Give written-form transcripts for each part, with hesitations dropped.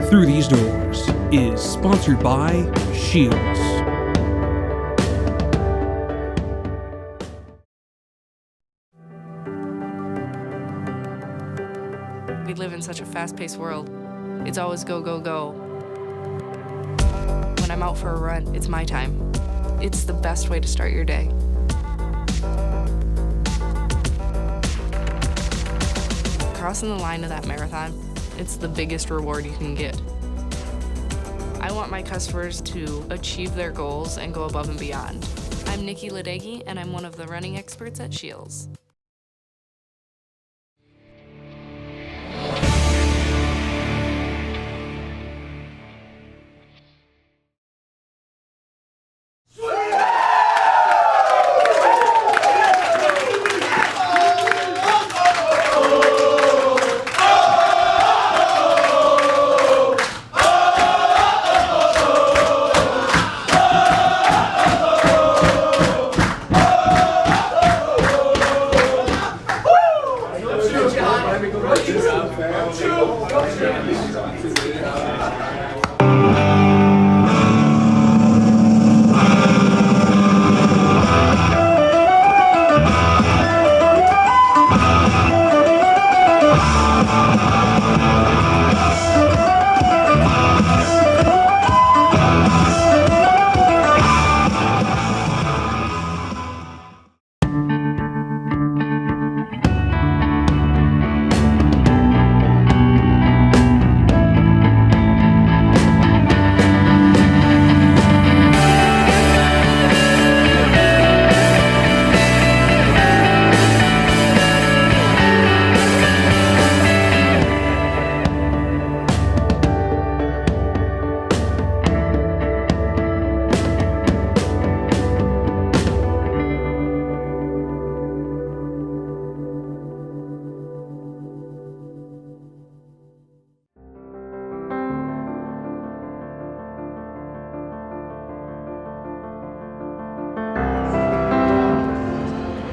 through these doors is sponsored by Shields. We live in such a fast-paced world. It's always go, go, go. When I'm out for a run, it's my time. It's the best way to start your day. Crossing the line of that marathon, it's the biggest reward you can get. I want my customers to achieve their goals and go above and beyond. I'm Nikki Ledegi, and I'm one of the running experts at Shields.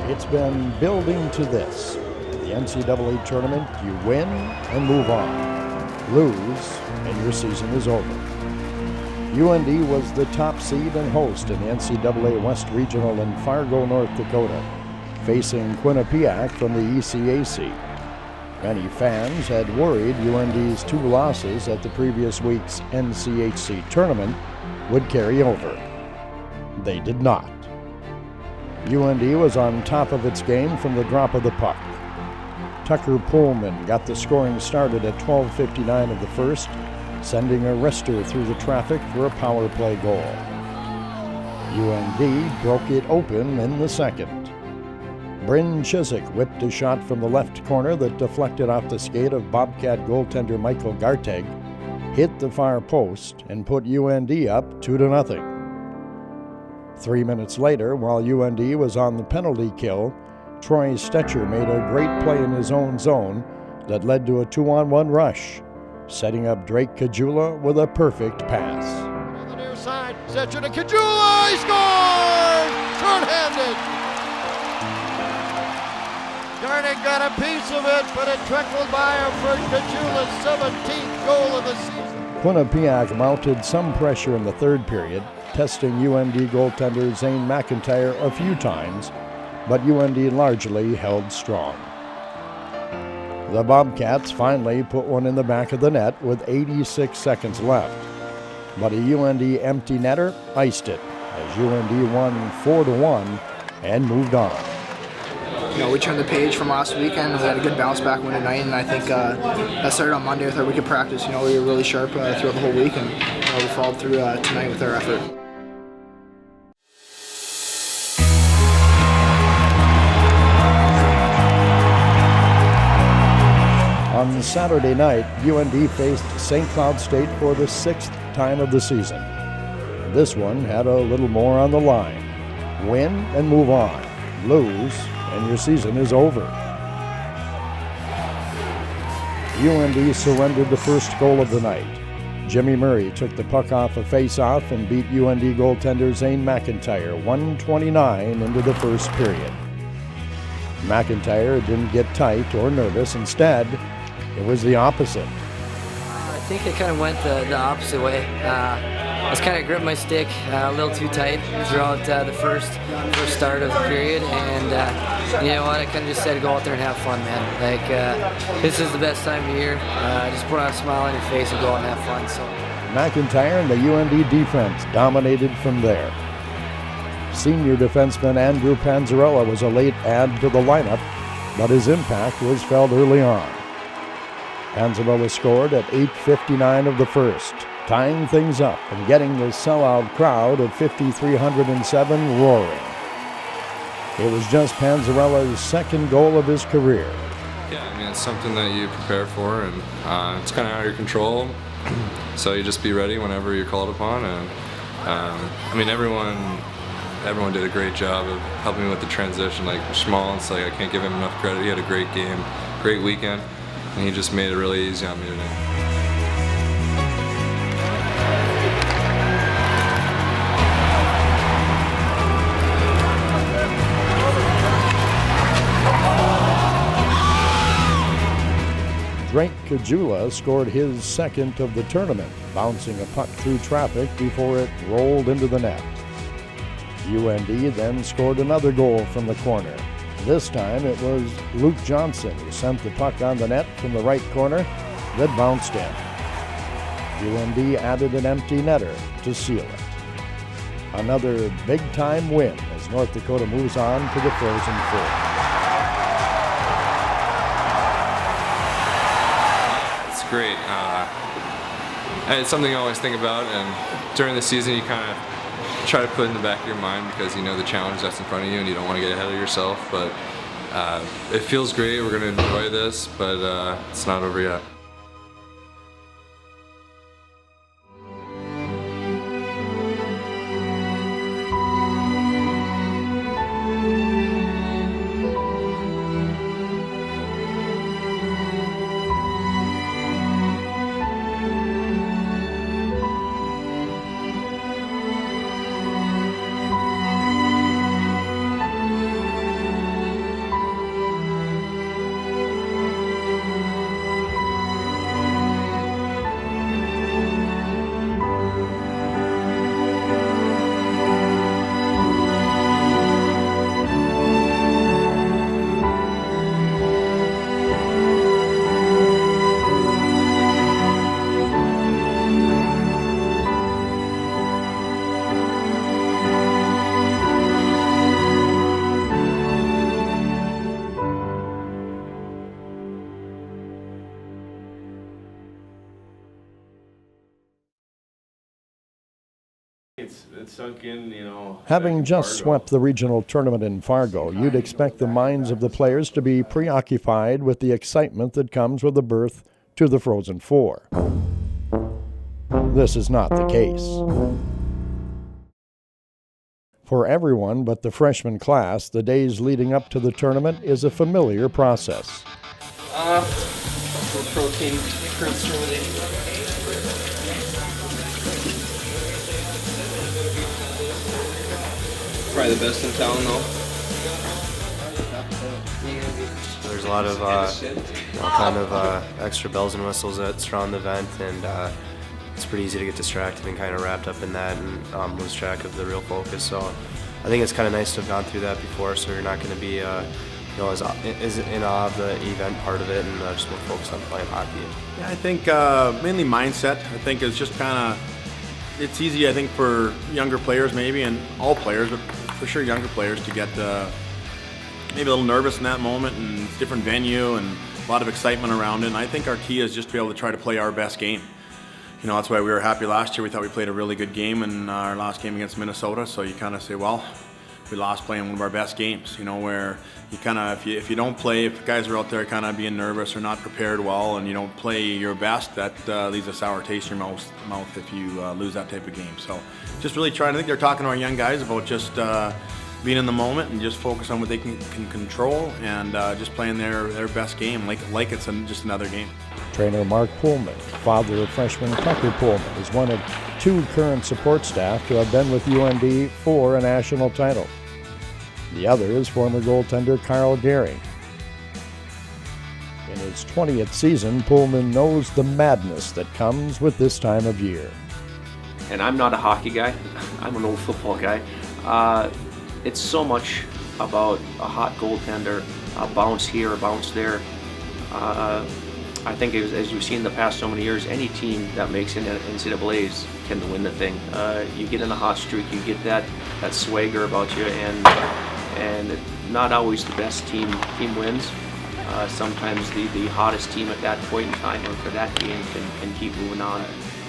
It's been building to this. The NCAA tournament, you win and move on. Lose, and your season is over. UND was the top seed and host in the NCAA West Regional in Fargo, North Dakota, facing Quinnipiac from the ECAC. Many fans had worried UND's 2 losses at the previous week's NCHC tournament would carry over. They did not. UND was on top of its game from the drop of the puck. Tucker Pullman got the scoring started at 12:59 of the first, sending a wrister through the traffic for a power play goal. UND broke it open in the second. Bryn Chiswick whipped a shot from the left corner that deflected off the skate of Bobcat goaltender Michael Garteg, hit the far post, and put UND up 2-0. 3 minutes later, while UND was on the penalty kill, Troy Stetcher made a great play in his own zone that led to a 2-on-1 rush, setting up Drake Kajula with a perfect pass. On the near side, Stetcher to Kajula, he scores! Short-handed! Garnick got a piece of it, but it trickled by him for Kajula's 17th goal of the season. Quinnipiac mounted some pressure in the third period, testing UND goaltender Zane McIntyre a few times, but UND largely held strong. The Bobcats finally put one in the back of the net with 86 seconds left, but a UND empty netter iced it as UND won 4-1 and moved on. We turned the page from last weekend. We had a good bounce back win tonight, and I think that started on Monday with our week of practice. We were really sharp throughout the whole week, and we followed through tonight with our effort. On Saturday night, UND faced St. Cloud State for the 6th time of the season. This one had a little more on the line. Win and move on. Lose, and your season is over. UND surrendered the first goal of the night. Jimmy Murray took the puck off a face-off and beat UND goaltender Zane McIntyre 1:29 into the first period. McIntyre didn't get tight or nervous. Instead, it was the opposite. think it kind of went the opposite way. I was kind of gripping my stick a little too tight throughout the first start of the period, and you know what? I kind of just said, go out there and have fun, man. Like this is the best time of year. Just put on a smile on your face and go out and have fun. So McIntyre and the UND defense dominated from there. Senior defenseman Andrew Panzarella was a late add to the lineup, but his impact was felt early on. Panzarella scored at 8:59 of the first, tying things up and getting the sellout crowd at 5,307 roaring. It was just Panzarella's second goal of his career. Yeah, I mean, it's something that you prepare for, and it's kind of out of your control, so you just be ready whenever you're called upon. And I mean, everyone did a great job of helping me with the transition. Like Schmaltz, like I can't give him enough credit. He had a great game, great weekend, and he just made it really easy on me today. Drake Kajula scored his second of the tournament, bouncing a puck through traffic before it rolled into the net. UND then scored another goal from the corner. This time it was Luke Johnson who sent the puck on the net from the right corner that bounced in. UND added an empty netter to seal it. Another big-time win as North Dakota moves on to the Frozen Four. It's great. And it's something I always think about, and during the season you kind of try to put in the back of your mind because you know the challenge that's in front of you and you don't want to get ahead of yourself, but it feels great. We're going to enjoy this, but it's not over yet. It's sunk in, you know. Having just swept the regional tournament in Fargo, you'd expect the minds of the players to be preoccupied with the excitement that comes with the berth to the Frozen Four. This is not the case. For everyone but the freshman class, the days leading up to the tournament is a familiar process. protein fruits through it. Probably the best in town, though. There's a lot of extra bells and whistles that surround the event, and it's pretty easy to get distracted and kind of wrapped up in that and lose track of the real focus. So I think it's kind of nice to have gone through that before, so you're not going to be as in awe of the event part of it, and just more focused on playing hockey. Yeah, I think mainly mindset. I think it's just kind of, it's easy, I think, for younger players maybe, and all players, but for sure younger players, to get maybe a little nervous in that moment, and it's a different venue and a lot of excitement around it. And I think our key is just to be able to try to play our best game. You know, that's why we were happy last year. We thought we played a really good game in our last game against Minnesota. So you kind of say, well, we lost playing one of our best games. You know, where you kind of, if you don't play, if guys are out there kind of being nervous or not prepared well, and you don't play your best, that leaves a sour taste in your mouth if you lose that type of game. So just really trying. I think they're talking to our young guys about just being in the moment and just focus on what they can control, and just playing their best game like it's just another game. Trainer Mark Pullman, father of freshman Tucker Pullman, is one of two current support staff to have been with UND for a national title. The other is former goaltender Carl Gehring. In his his 20th season, Pullman knows the madness that comes with this time of year. And I'm not a hockey guy. I'm an old football guy. It's so much about a hot goaltender, a bounce here, a bounce there. I think as you've seen in the past so many years, any team that makes it in NCAAs can win the thing. You get in a hot streak, you get that swagger about you, and not always the best team wins. Sometimes the hottest team at that point in time or for that game can keep moving on.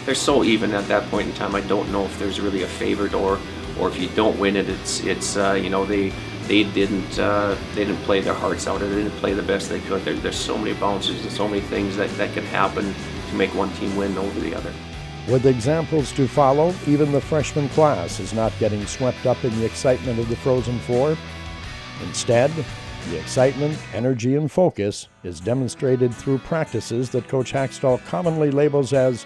They're so even at that point in time. I don't know if there's really a favorite or if you don't win it, it's you know, they didn't play their hearts out, or they didn't play the best they could. There's so many bounces and so many things that can happen to make one team win over the other. With examples to follow, even the freshman class is not getting swept up in the excitement of the Frozen Four. Instead, the excitement, energy, and focus is demonstrated through practices that Coach Hackstall commonly labels as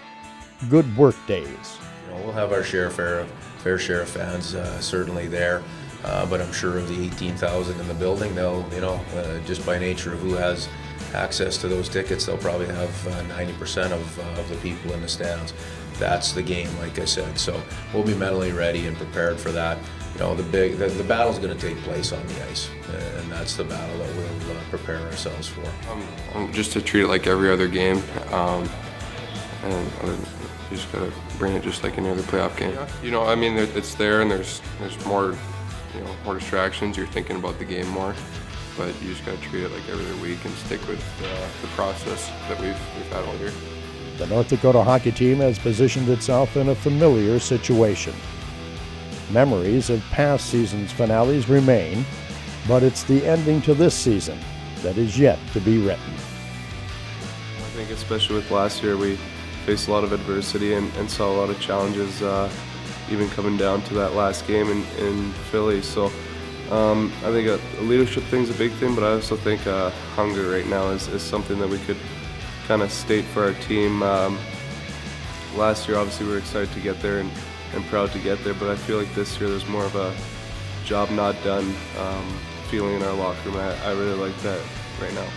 good work days. You know, we'll have our fair share of fans certainly there, but I'm sure of the 18,000 in the building, they'll, you know, just by nature of who has access to those tickets, they'll probably have 90% of the people in the stands. That's the game, like I said. So we'll be mentally ready and prepared for that. You know, the battle's going to take place on the ice, and that's the battle that we'll prepare ourselves for. Just to treat it like every other game, and you just gotta bring it just like any other playoff game. You know, I mean, it's there, and there's more, you know, more distractions. You're thinking about the game more, but you just gotta treat it like every other week and stick with the process that we've had all year. The North Dakota hockey team has positioned itself in a familiar situation. Memories of past season's finales remain, but it's the ending to this season that is yet to be written. I think especially with last year, we faced a lot of adversity and saw a lot of challenges, even coming down to that last game in Philly. So I think a leadership thing's a big thing, but I also think hunger right now is something that we could kind of state for our team. Last year, obviously, we were excited to get there and proud to get there, but I feel like this year there's more of a job not done feeling in our locker room. I really like that right now.